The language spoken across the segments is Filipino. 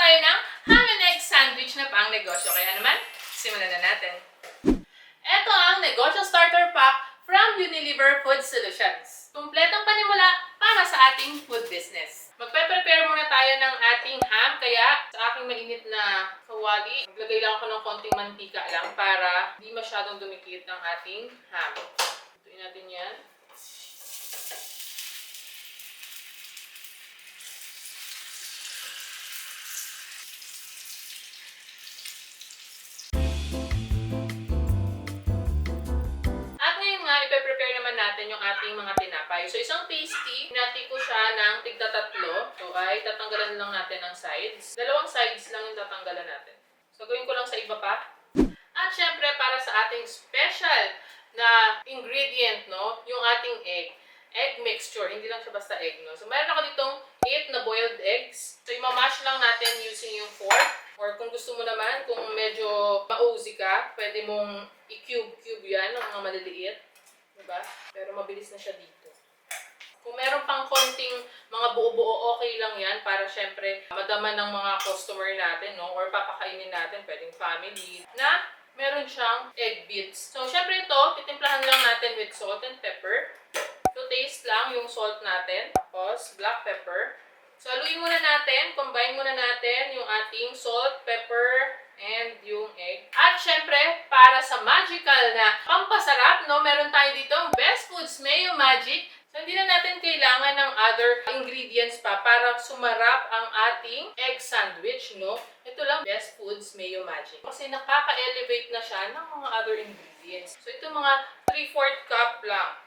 tayo ng ham and egg sandwich na pang negosyo. Kaya naman, simulan na natin. Ito ang negosyo starter pack from Unilever Food Solutions. Kumpletong panimula para sa ating food business. Magpe-prepare muna tayo ng ating ham, kaya sa aking mainit na kawali, maglagay lang ako ng konting mantika lang para hindi masyadong dumikit ang ating ham. Tutuin natin yan. I-prepare naman natin yung ating mga tinapay. So, isang pasty, hinati ko siya ng tigda-tatlo. So, ay tatanggalan lang natin ang sides. Dalawang sides lang yung tatanggalan natin. So, gawin ko lang sa iba pa. At syempre, para sa ating special na ingredient, no, yung ating egg. Egg mixture. Hindi lang siya basta egg, no. So, meron ako ditong 8 na boiled eggs. So, imamash lang natin using yung fork. Or kung gusto mo naman, kung medyo ma-OZ ka, pwede mong i-cube yan ng mga maliliit. Diba? Pero mabilis na siya dito. Kung meron pang konting mga buo-buo, okay lang yan para syempre madama ng mga customer natin, no? Or papakainin natin, pwedeng family, na meron siyang egg bits. So, syempre ito, titimplahan lang natin with salt and pepper. To taste lang yung salt natin. Tapos, black pepper. So, haluin muna natin, combine muna natin yung ating salt, pepper, and yung egg. At syempre, para sa magical na pampasarap, no, meron tayo dito ang Best Foods Mayo Magic. So, hindi na natin kailangan ng other ingredients pa para sumarap ang ating egg sandwich, no? Ito lang, Best Foods Mayo Magic. Kasi nakaka-elevate na siya ng mga other ingredients. So, ito mga 3/4 cup lang.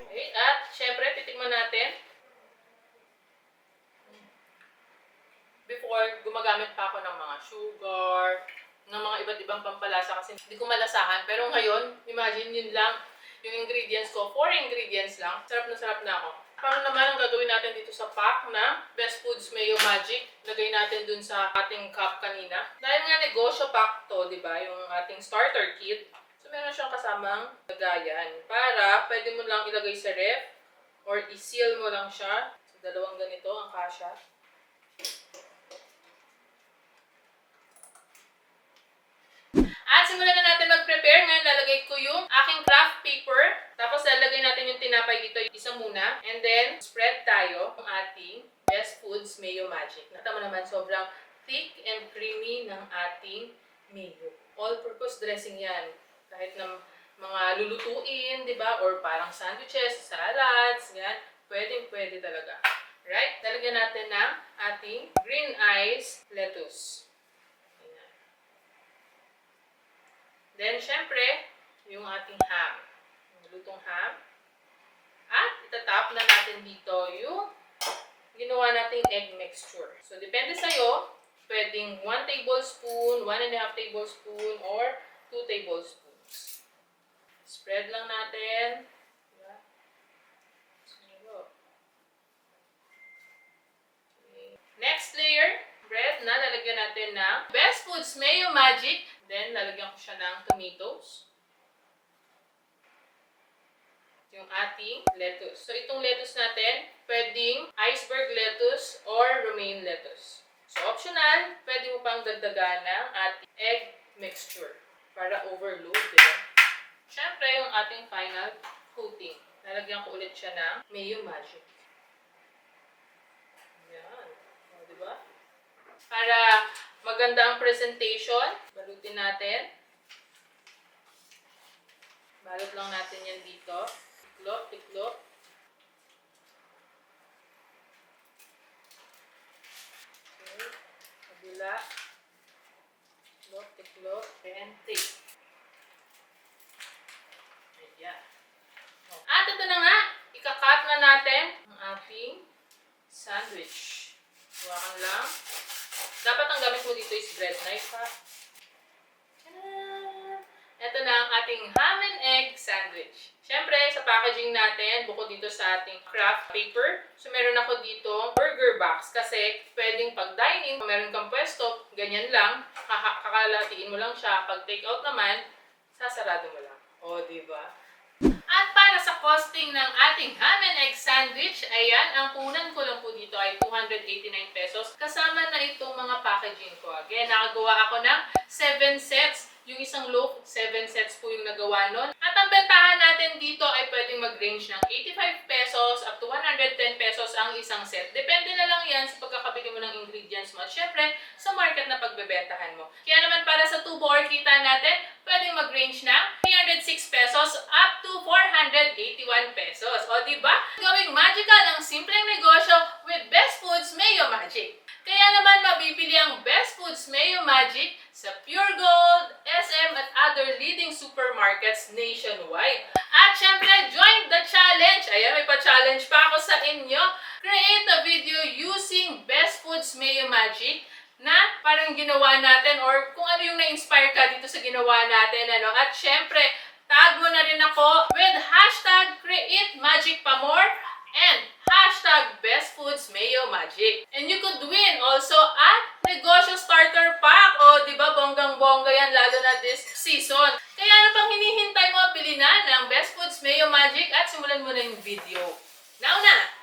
Okay, at syempre, titikman natin. Before, gumagamit pa ako ng mga sugar, ng mga iba't ibang pampalasa kasi hindi ko malasahan. Pero ngayon, imagine yun lang yung ingredients ko. 4 ingredients lang. Sarap na ako. Paano naman ang gagawin natin dito sa pack na Best Foods Mayo Magic? Lagay natin dun sa ating cup kanina. Dahil nga negosyo pack to, di ba? Yung ating starter kit. So, meron siyang kasamang lagayan. Para pwede mo lang ilagay sa ref or i-seal mo lang siya. So, dalawang ganito ang kasya. At simulan na natin mag-prepare. Ngayon, lalagay ko yung aking craft paper. Tapos, lalagay natin yung tinapay dito. Isa muna. And then, spread tayo ng ating Best Foods Mayo Magic. Nakita mo naman, sobrang thick and creamy ng ating mayo. All-purpose dressing yan. Kahit na mga lulutuin, di ba? Or parang sandwiches, salads, yan. Pwedeng-pwede talaga. Right? Lalagyan natin ng ating green ice lettuce. Then, syempre, yung ating ham. Yung lutong ham. At itatap na natin dito yung ginawa nating egg mixture. So, depende sa'yo. Pwedeng 1 tablespoon, 1.5 tablespoon, or 2 tablespoons. Spread lang natin. Okay. Next layer, bread na lalagyan natin ng Best Foods Mayo Magic. Then, lalagyan ko siya ng tomatoes. Yung ating lettuce. So, itong lettuce natin, pwedeng iceberg lettuce or romaine lettuce. So, optional, pwede mo pang dagdagan ng ating egg mixture para overload, diba? Siyempre, yung ating final coating. Lalagyan ko ulit siya ng Mayo Magic. Yan. O, diba? Para maganda ang presentation, balutin natin. Balot lang natin yan dito. Tiklop, tiklop. Okay. Kabila. Tiklop, tiklop. And tape. Ayan. At ito na nga, ikakat na natin ang ating sandwich. Hawakan lang. Dapat ang gamit mo dito is bread knife, ha? Ito na ang ating ham and egg sandwich. Siyempre, sa packaging natin, bukod dito sa ating craft paper, so meron ako dito burger box. Kasi pwedeng pag dine-in, meron kang pwesto, ganyan lang, kakalatiin mo lang siya. Pag take out naman, sasarado mo lang. O, diba? At para sa costing ng ating ham and egg sandwich, ayan, ang punan ko lang po dito ay 289 pesos. Kasama na itong mga packaging ko. Again, nakagawa ako ng 7 sets. Yung isang loaf, 7 sets po yung nagawa nun. At ang bentahan natin dito ay pwedeng mag-range ng 85 pesos up to 110 pesos ang isang set. Depende na lang yan sa pagkakabili mo ng ingredients mo. At syempre, sa market na pagbebentahan mo. Kaya naman para sa 2 board kita natin, pwedeng mag-range ng 306 pesos up to 481 pesos. O diba? Gawing magical ang simpleng negosyo with Best Foods Mayo Magic. Kaya naman mabibili ang Best Foods Mayo Magic sa Pure Gold, SM at other leading supermarkets nationwide. At syempre, join the challenge! Ayan, may pa-challenge pa ako sa inyo. Create a video using Best Foods Mayo Magic na parang ginawa natin or kung ano yung na-inspire ka dito sa ginawa natin. At syempre, tag mo na rin ako with hashtag #CreateMagicPamore and hashtag #BestFoodsMayoMagic. And you could win also at Negosyo Starter Pack. O, di ba, bonggang-bongga yan, lalo na this season. Kaya ano pang hinihintay mo, pili na ng Best Foods Mayo Magic at simulan mo na yung video. Now na!